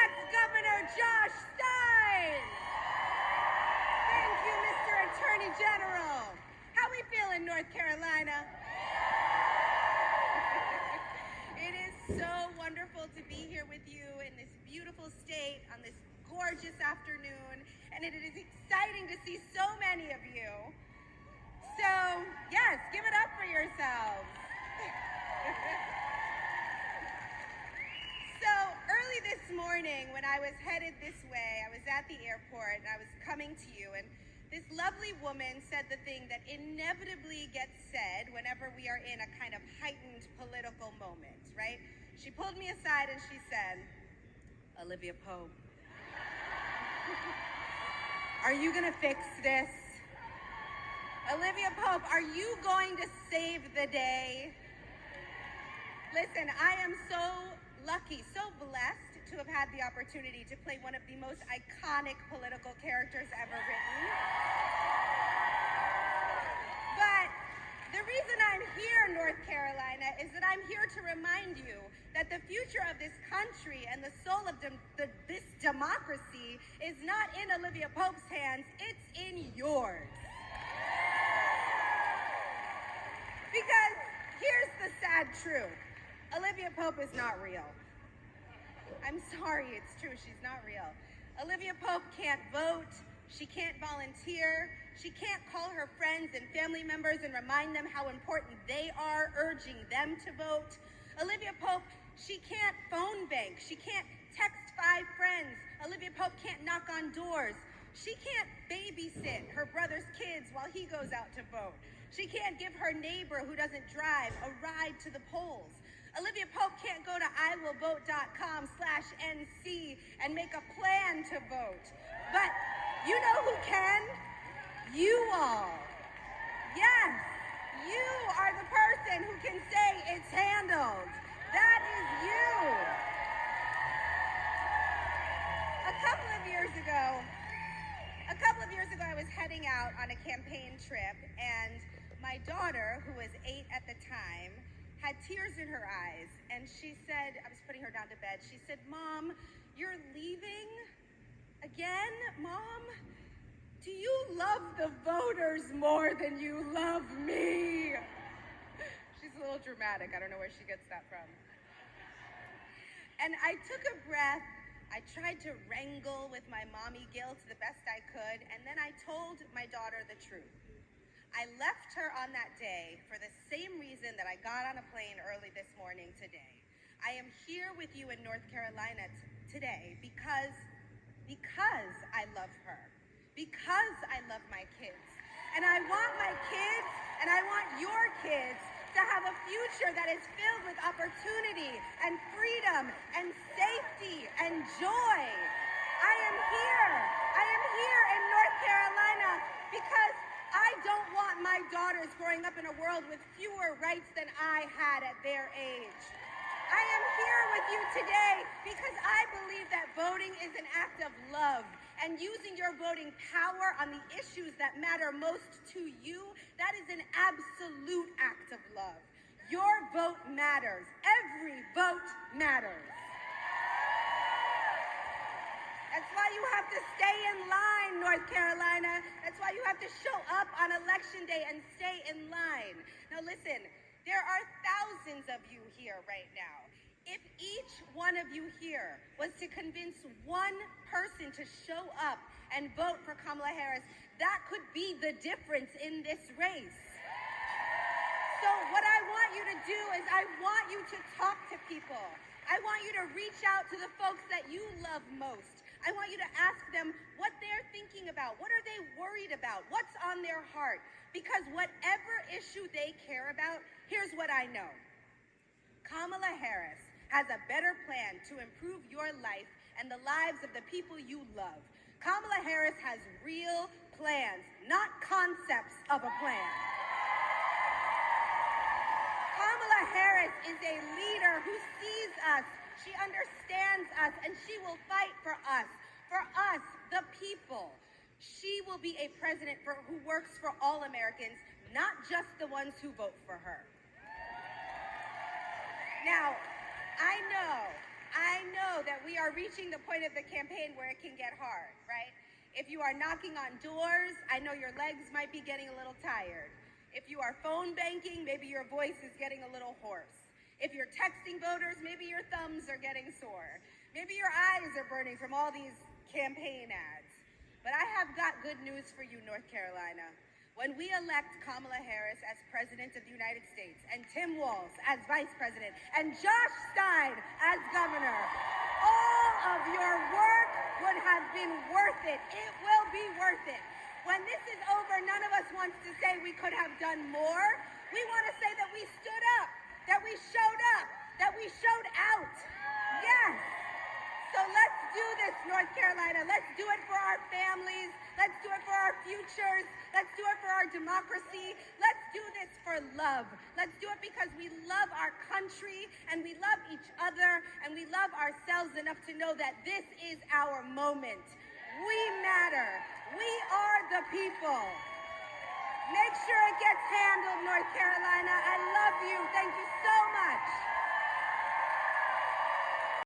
ex-Governor Josh Stein. Thank you, Mr. Attorney General. How we feeling, North Carolina? It is so wonderful to be here with you in this beautiful state on this gorgeous afternoon, and it is exciting to see so many of you. So, yes, give it up for yourselves. So, early this morning when I was headed this way, I was at the airport and I was coming to you, and this lovely woman said the thing that inevitably gets said whenever we are in a kind of heightened political moment, right? She pulled me aside and she said, "Olivia Pope, are you gonna fix this? Olivia Pope, are you going to save the day?" Listen, I am so lucky, so blessed to have had the opportunity to play one of the most iconic political characters ever written. But the reason I'm here in North Carolina is that I'm here to remind you that the future of this country and the soul of this democracy is not in Olivia Pope's hands, it's in yours. Because here's the sad truth. Olivia Pope is not real. I'm sorry, it's true, she's not real. Olivia Pope can't vote, she can't volunteer, she can't call her friends and family members and remind them how important they are, urging them to vote. Olivia Pope, she can't phone bank, she can't text 5 friends. Olivia Pope can't knock on doors. She can't babysit her brother's kids while he goes out to vote. She can't give her neighbor who doesn't drive a ride to the polls. Olivia Pope can't go to iwillvote.com/NC and make a plan to vote. But you know who can? You all. Yes, you are the person who can say it's handled. That is you. A couple of years ago, I was heading out on a campaign trip, and my daughter, who was 8 at the time, had tears in her eyes, and she said, I was putting her down to bed, she said, "Mom, you're leaving again? Mom, do you love the voters more than you love me?" She's a little dramatic. I don't know where she gets that from. And I took a breath. I tried to wrangle with my mommy guilt the best I could, and then I told my daughter the truth. I left her on that day for the same reason that I got on a plane early this morning today. I am here with you in North Carolina today because I love her, because I love my kids. And I want my kids, and I want your kids to have a future that is filled with opportunity and freedom and safety and joy. I am here in North Carolina because I don't want my daughters growing up in a world with fewer rights than I had at their age. I am here with you today because I believe that voting is an act of love, and using your voting power on the issues that matter most to you, that is an absolute act of love. Your vote matters. Every vote matters. That's why you have to stay in line, North Carolina. That's why you have to show up on Election Day and stay in line. Now listen, there are thousands of you here right now. If each one of you here was to convince one person to show up and vote for Kamala Harris, that could be the difference in this race. So what I want you to do is I want you to talk to people. I want you to reach out to the folks that you love most. I want you to ask them what they're thinking about. What are they worried about? What's on their heart? Because whatever issue they care about, here's what I know. Kamala Harris has a better plan to improve your life and the lives of the people you love. Kamala Harris has real plans, not concepts of a plan. Kamala Harris is a leader who sees us. She understands us, and she will fight for us, the people. She will be a president who works for all Americans, not just the ones who vote for her. Now, I I know that we are reaching the point of the campaign where it can get hard, right? If you are knocking on doors, I know your legs might be getting a little tired. If you are phone banking, maybe your voice is getting a little hoarse. If you're texting voters, maybe your thumbs are getting sore. Maybe your eyes are burning from all these campaign ads. But I have got good news for you, North Carolina. When we elect Kamala Harris as President of the United States, and Tim Walz as Vice President, and Josh Stein as Governor, all of your work would have been worth it. It will be worth it. When this is over, none of us wants to say we could have done more. We want to say that we stood up, that we showed up, that we showed out. Yes. So let's do this, North Carolina. Let's do it for our families. Let's do it for our futures. Let's do it for our democracy. Let's do this for love. Let's do it because we love our country and we love each other and we love ourselves enough to know that this is our moment. We matter. We are the people. Make sure it gets handled, North Carolina. I love you. Thank you so